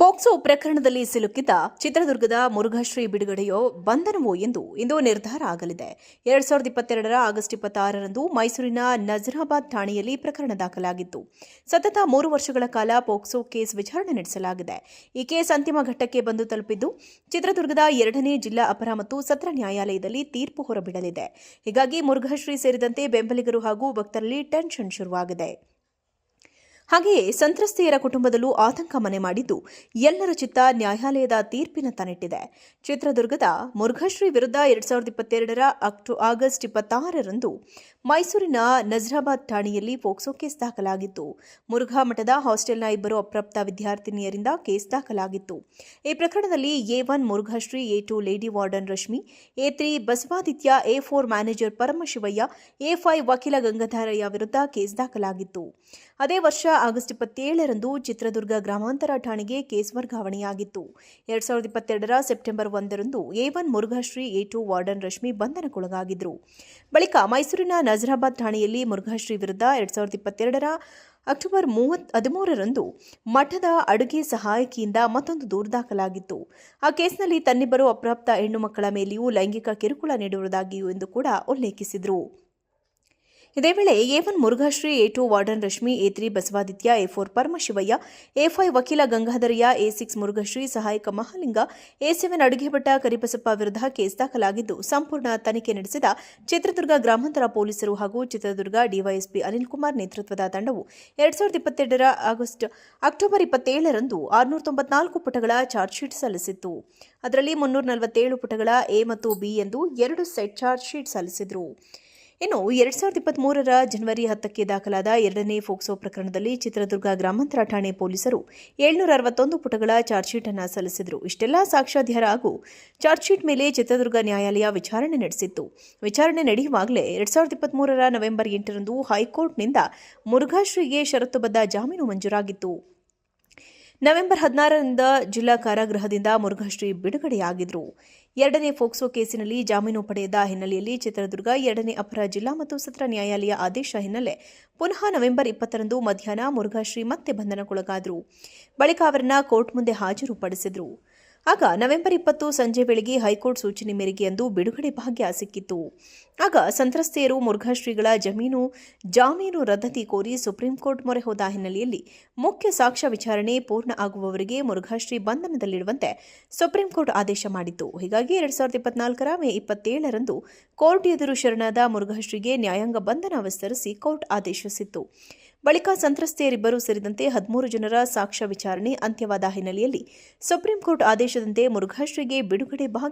POCSO ಪ್ರಕರಣದಲ್ಲಿ ಸಿಲುಕಿದ್ದ ಚಿತ್ರದುರ್ಗದ ಮುರುಘಾಶ್ರೀ ಬಿಡುಗಡೆಯೋ ಬಂಧನವೋ ಎಂದು ಇಂದು ನಿರ್ಧಾರ ಆಗಲಿದೆ. 2022 ಆಗಸ್ಟ್ 26ರಂದು ಮೈಸೂರಿನ ನಜರಾಬಾದ್ ಠಾಣೆಯಲ್ಲಿ ಪ್ರಕರಣ ದಾಖಲಾಗಿತ್ತು. ಸತತ 3 ವರ್ಷಗಳ ಕಾಲ ಪೋಕ್ಸೋ ಕೇಸ್ ವಿಚಾರಣೆ ನಡೆಸಲಾಗಿದೆ. ಈ ಕೇಸ್ ಅಂತಿಮ ಘಟ್ಟಕ್ಕೆ ಬಂದು ತಲುಪಿದ್ದು ಚಿತ್ರದುರ್ಗದ 2ನೇ ಜಿಲ್ಲಾ ಅಪರ ಮತ್ತು ಸತ್ರ ನ್ಯಾಯಾಲಯದಲ್ಲಿ ತೀರ್ಪು ಹೊರಬಿಡಲಿದೆ. ಹೀಗಾಗಿ ಮುರುಘಾಶ್ರೀ ಸೇರಿದಂತೆ ಬೆಂಬಲಿಗರು ಹಾಗೂ ಭಕ್ತರಲ್ಲಿ ಟೆನ್ಷನ್ ಶುರುವಾಗಿದೆ. ಹಾಗೆಯೇ ಸಂತ್ರಸ್ತೆಯರ ಕುಟುಂಬದಲ್ಲೂ ಆತಂಕ ಮನೆ ಮಾಡಿದ್ದು ಎಲ್ಲರ ಚಿತ್ತ ನ್ಯಾಯಾಲಯದ ತೀರ್ಪಿನ ತನಿಟ್ಟಿದೆ. ಚಿತ್ರದುರ್ಗದ ಮುರುಘಾಶ್ರೀ ವಿರುದ್ಧ 2022 ಆಗಸ್ಟ್ 26ರಂದು ಮೈಸೂರಿನ ನಜರಾಬಾದ್ ಠಾಣೆಯಲ್ಲಿ ಪೋಕ್ಸೋ ಕೇಸ್ ದಾಖಲಾಗಿತ್ತು. ಮುರುಘಾ ಮಠದ ಹಾಸ್ಟೆಲ್ನ 2 ಅಪ್ರಾಪ್ತ ವಿದ್ಯಾರ್ಥಿನಿಯರಿಂದ ಕೇಸ್ ದಾಖಲಾಗಿತ್ತು. ಈ ಪ್ರಕರಣದಲ್ಲಿ A1 Murughashri, A2 lady warden Rashmi, A3 Basavaditya, A4 manager Paramashivaiah, A5 ವಕೀಲ ಗಂಗಾಧರಯ್ಯ ವಿರುದ್ಧ ಕೇಸ್ ದಾಖಲಾಗಿತ್ತು. ಅದೇ ವರ್ಷ ಆಗಸ್ಟ್ 27ರಂದು ಚಿತ್ರದುರ್ಗ ಗ್ರಾಮಾಂತರ ಠಾಣೆಗೆ ಕೇಸ್ ವರ್ಗಾವಣೆಯಾಗಿತ್ತು. 2022 ಸೆಪ್ಟೆಂಬರ್ 1ರಂದು A1 Murughashri, A2 warden Rashmi ಬಂಧನಕ್ಕೊಳಗಾಗಿದ್ದರು. ಬಳಿಕ ಮೈಸೂರಿನ ನಜರಾಬಾದ್ ಠಾಣೆಯಲ್ಲಿ ಮುರುಘಾಶ್ರೀ ವಿರುದ್ಧ 2022 ಅಕ್ಟೋಬರ್ 13ರಂದು ಮಠದ ಅಡುಗೆ ಸಹಾಯಕಿಯಿಂದ ಮತ್ತೊಂದು ದೂರು ದಾಖಲಾಗಿತ್ತು. ಆ ಕೇಸ್ನಲ್ಲಿ ತನ್ನಿಬ್ಬರು ಅಪ್ರಾಪ್ತ ಹೆಣ್ಣು ಮಕ್ಕಳ ಮೇಲೆಯೂ ಲೈಂಗಿಕ ಕಿರುಕುಳ ನೀಡಿರುವುದಾಗಿಯೂ ಎಂದು ಕೂಡ ಉಲ್ಲೇಖಿಸಿದರು. ಇದೇ ವೇಳೆ A1 Murughashri, A2 warden Rashmi, A3 Basavaditya, A4 Paramashivaiah, A5 ವಕೀಲ ಗಂಗಾಧರಯ್ಯ, A6 ಮುರುಘಾಶ್ರೀ ಸಹಾಯಕ ಮಹಾಲಿಂಗ, A7 ಅಡುಗೆ ಭಟ್ಟ ಕರಿಬಸಪ್ಪ ವಿರುದ್ಧ ಕೇಸ್ ದಾಖಲಾಗಿದ್ದು ಸಂಪೂರ್ಣ ತನಿಖೆ ನಡೆಸಿದ ಚಿತ್ರದುರ್ಗ ಗ್ರಾಮಾಂತರ ಪೊಲೀಸರು ಹಾಗೂ ಚಿತ್ರದುರ್ಗ ಡಿವೈಎಸ್ಪಿ ಅನಿಲ್ ಕುಮಾರ್ ನೇತೃತ್ವದ ತಂಡವು 2022 ಅಕ್ಟೋಬರ್ 27ರಂದು 694 ಪುಟಗಳ ಚಾರ್ಜ್ ಶೀಟ್ ಸಲ್ಲಿಸಿತ್ತು. ಅದರಲ್ಲಿ 347 ಪುಟಗಳ ಎ ಮತ್ತು ಬಿ ಎಂದು 2 ಸೆಟ್ ಚಾರ್ಜ್ ಶೀಟ್ ಸಲ್ಲಿಸಿದರು. ಇನ್ನು 2023 ಜನವರಿ 10ಕ್ಕೆ ದಾಖಲಾದ 2ನೇ ಪೋಕ್ಸೋ ಪ್ರಕರಣದಲ್ಲಿ ಚಿತ್ರದುರ್ಗ ಗ್ರಾಮಾಂತರ ಠಾಣೆ ಪೊಲೀಸರು 761 ಪುಟಗಳ ಚಾರ್ಜ್ ಶೀಟ್ ಅನ್ನು ಸಲ್ಲಿಸಿದರು. ಇಷ್ಟೆಲ್ಲ ಸಾಕ್ಷ್ಯಾಧಾರ ಹಾಗೂ ಚಾರ್ಜ್ ಶೀಟ್ ಮೇಲೆ ಚಿತ್ರದುರ್ಗ ನ್ಯಾಯಾಲಯ ವಿಚಾರಣೆ ನಡೆಸಿತ್ತು. ವಿಚಾರಣೆ ನಡೆಯುವಾಗಲೇ 2023 ನವೆಂಬರ್ 8ರಂದು ಹೈಕೋರ್ಟ್ನಿಂದ ಮುರುಘಾಶ್ರೀಗೆ ಷರತ್ತುಬದ್ಧ ಜಾಮೀನು ಮಂಜೂರಾಗಿತ್ತು. ನವೆಂಬರ್ 16ರಿಂದ ಜಿಲ್ಲಾ ಕಾರಾಗೃಹದಿಂದ ಮುರುಘಾಶ್ರೀ ಬಿಡುಗಡೆಯಾಗಿದ್ದರು. 2ನೇ ಪೋಕ್ಸೋ ಕೇಸಿನಲ್ಲಿ ಜಾಮೀನು ಪಡೆಯದ ಹಿನ್ನೆಲೆಯಲ್ಲಿ ಚಿತ್ರದುರ್ಗ 2ನೇ ಅಪರ ಜಿಲ್ಲಾ ಮತ್ತು ಸತ್ರ ನ್ಯಾಯಾಲಯ ಆದೇಶ ಹಿನ್ನೆಲೆ ಪುನಃ ನವೆಂಬರ್ 20ರಂದು ಮಧ್ಯಾಹ್ನ ಮುರುಘಾಶ್ರೀ ಮತ್ತೆ ಬಂಧನಕ್ಕೊಳಗಾದರು. ಬಳಿಕ ಅವರನ್ನು ಕೋರ್ಟ್ ಮುಂದೆ ಹಾಜರುಪಡಿಸಿದರು. ಆಗ ನವೆಂಬರ್ 20 ಸಂಜೆ ವೇಳೆಗೆ ಹೈಕೋರ್ಟ್ ಸೂಚನೆ ಮೇರೆಗೆ ಅಂದು ಬಿಡುಗಡೆ ಭಾಗ್ಯ ಸಿಕ್ಕಿತ್ತು. ಆಗ ಸಂತ್ರಸ್ತೆಯರು ಮುರುಘಾಶ್ರೀಗಳ ಜಾಮೀನು ರದ್ದತಿ ಕೋರಿ ಸುಪ್ರೀಂ ಕೋರ್ಟ್ ಮೊರೆ ಹೋದ ಹಿನ್ನೆಲೆಯಲ್ಲಿ ಮುಖ್ಯ ಸಾಕ್ಷ್ಯ ವಿಚಾರಣೆ ಪೂರ್ಣ ಆಗುವವರೆಗೆ ಮುರುಘಾಶ್ರೀ ಬಂಧನದಲ್ಲಿಡುವಂತೆ ಸುಪ್ರೀಂ ಕೋರ್ಟ್ ಆದೇಶ ಮಾಡಿತ್ತು. ಹೀಗಾಗಿ 2024 ಮೇ 27ರಂದು ಕೋರ್ಟ್ ಎದುರು ಶರಣಾದ ಮುರುಘಾಶ್ರೀಗೆ ನ್ಯಾಯಾಂಗ ಬಂಧನ ವಿಸ್ತರಿಸಿ ಕೋರ್ಟ್ ಆದೇಶಿಸಿತ್ತು. ಬಳಿಕ ಸಂತ್ರಸ್ತೆಯರಿಬ್ಬರು ಸೇರಿದಂತೆ 13 ಜನರ ಸಾಕ್ಷ್ಯ ವಿಚಾರಣೆ ಅಂತ್ಯವಾದ ಹಿನ್ನೆಲೆಯಲ್ಲಿ ಸುಪ್ರೀಂ ಕೋರ್ಟ್ ಆದೇಶದಂತೆ ಮುರುಘಾಶ್ರೀಗೆ ಬಿಡುಗಡೆ ಭಾಗ್ಯ